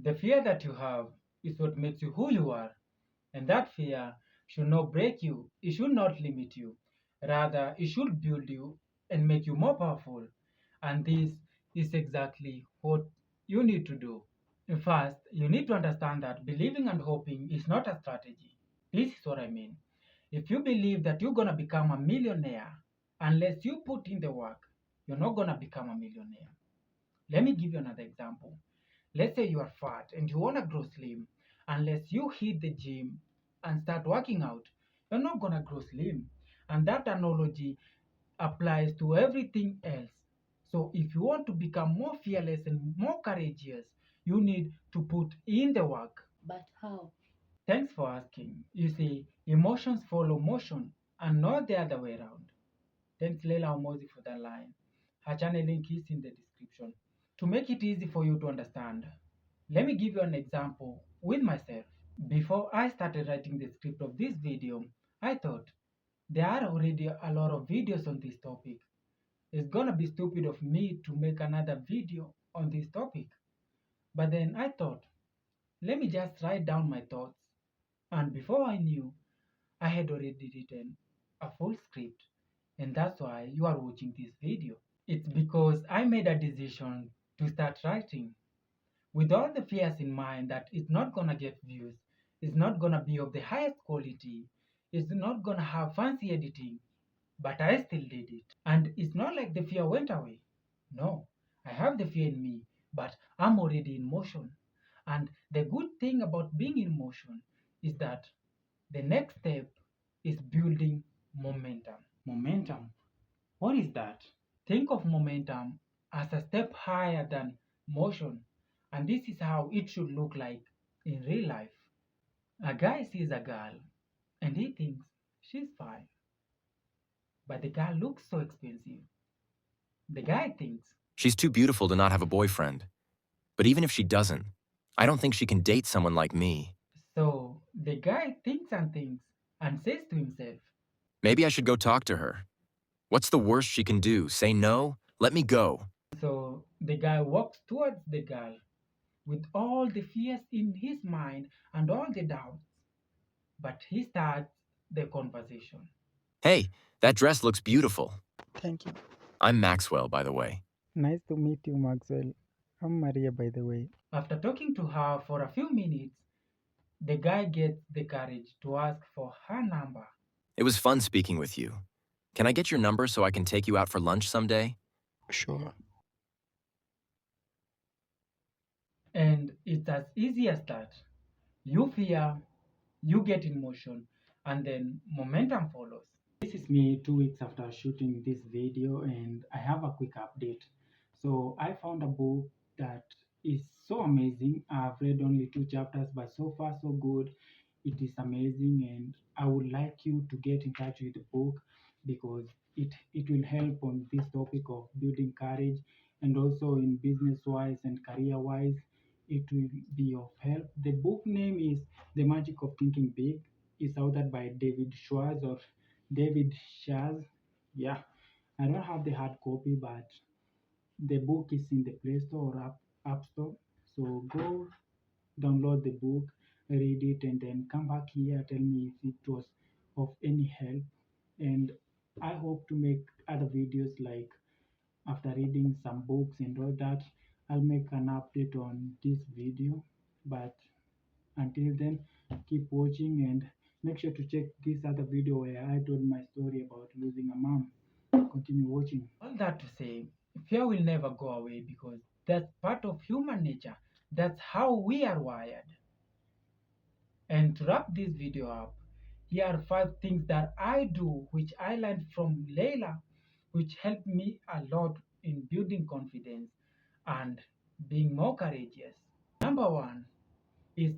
The fear that you have is what makes you who you are, and that fear should not break you, it should not limit you. Rather, it should build you and make you more powerful. And this is exactly what you need to do. First, you need to understand that believing and hoping is not a strategy. This is what I mean. If you believe that you're going to become a millionaire, unless you put in the work, you're not going to become a millionaire. Let me give you another example. Let's say you are fat and you want to grow slim. Unless you hit the gym and start working out, you're not going to grow slim. And that analogy applies to everything else. So if you want to become more fearless and more courageous, you need to put in the work. But how? Thanks for asking. You see, emotions follow motion and not the other way around. Thanks Leila Omozi for that line. Her channel link is in the description. To make it easy for you to understand, let me give you an example with myself. Before I started writing the script of this video, I thought there are already a lot of videos on this topic. It's gonna be stupid of me to make another video on this topic. But then I thought, let me just write down my thoughts. And before I knew, I had already written a full script. And that's why you are watching this video. It's because I made a decision to start writing with all the fears in mind that it's not gonna get views, it's not gonna be of the highest quality, it's not gonna have fancy editing, but I still did it. And it's not like the fear went away. No, I have the fear in me, but I'm already in motion. And the good thing about being in motion is that the next step is building momentum. Momentum. What is that? Think of momentum as a step higher than motion, and this is how it should look like in real life. A guy sees a girl and he thinks she's fine, but the girl looks so expensive. The guy thinks, She's too beautiful to not have a boyfriend. But even if she doesn't, I don't think she can date someone like me. so the guy thinks and says to himself, Maybe I should go talk to her. What's the worst she can do? Say no? Let me go. so the guy walks towards the girl with all the fears in his mind and all the doubts, but he starts the conversation. Hey, that dress looks beautiful. Thank you. I'm Maxwell, by the way. Nice to meet you, Maxwell. I'm Maria, by the way. After talking to her for a few minutes, the guy gets the courage to ask for her number. It was fun speaking with you. Can I get your number so I can take you out for lunch someday? Sure. And it's as easy as that. You fear, you get in motion, and then momentum follows. This is me 2 weeks after shooting this video, and I have a quick update. So I found a book that is so amazing. I've read only 2 chapters, but so far so good. It is amazing, and I would like you to get in touch with the book because it will help on this topic of building courage, and also in business wise and career wise. It will be of help. The book name is The Magic of Thinking Big. It's authored by David Schwartz or David Shaz. Yeah, I don't have the hard copy, but the book is in the Play Store or App Store. So go download the book, read it, and then come back here. Tell me if it was of any help. And I hope to make other videos like after reading some books and all that. I'll make an update on this video. But until then, keep watching and make sure to check this other video where I told my story about losing a mom. Continue watching. All that to say, fear will never go away because that's part of human nature. That's how we are wired. And to wrap this video up, here are 5 things that I do which I learned from Layla, which helped me a lot in building confidence and being more courageous. Number 1 is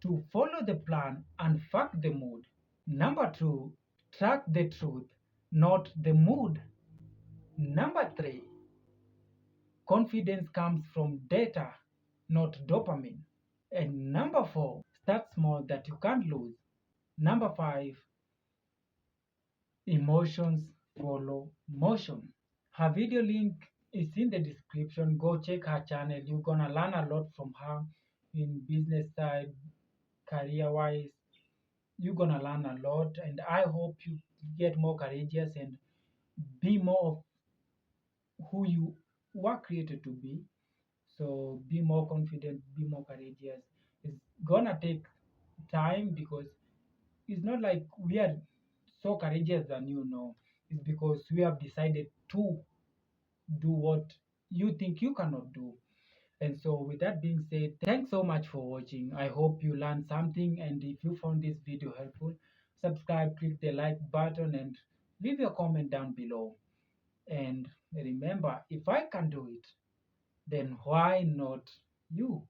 to follow the plan and fuck the mood. Number 2, track the truth, not the mood. Number 3, confidence comes from data, not dopamine. And number 4, start small that you can't lose. Number 5, emotions follow motion. Her video link is in the description. Go check her channel. You're gonna learn a lot from her. in business side, career wise, you're gonna learn a lot. And I hope you get more courageous and be more of who you were created to be. So be more confident, be more courageous. It's gonna take time because it's not like we are so courageous than you know. It's because we have decided to do what you think you cannot do. And so, with that being said, thanks so much for watching. I hope you learned something. And if you found this video helpful, subscribe, click the like button, and leave your comment down below. And remember, if I can do it, then why not you?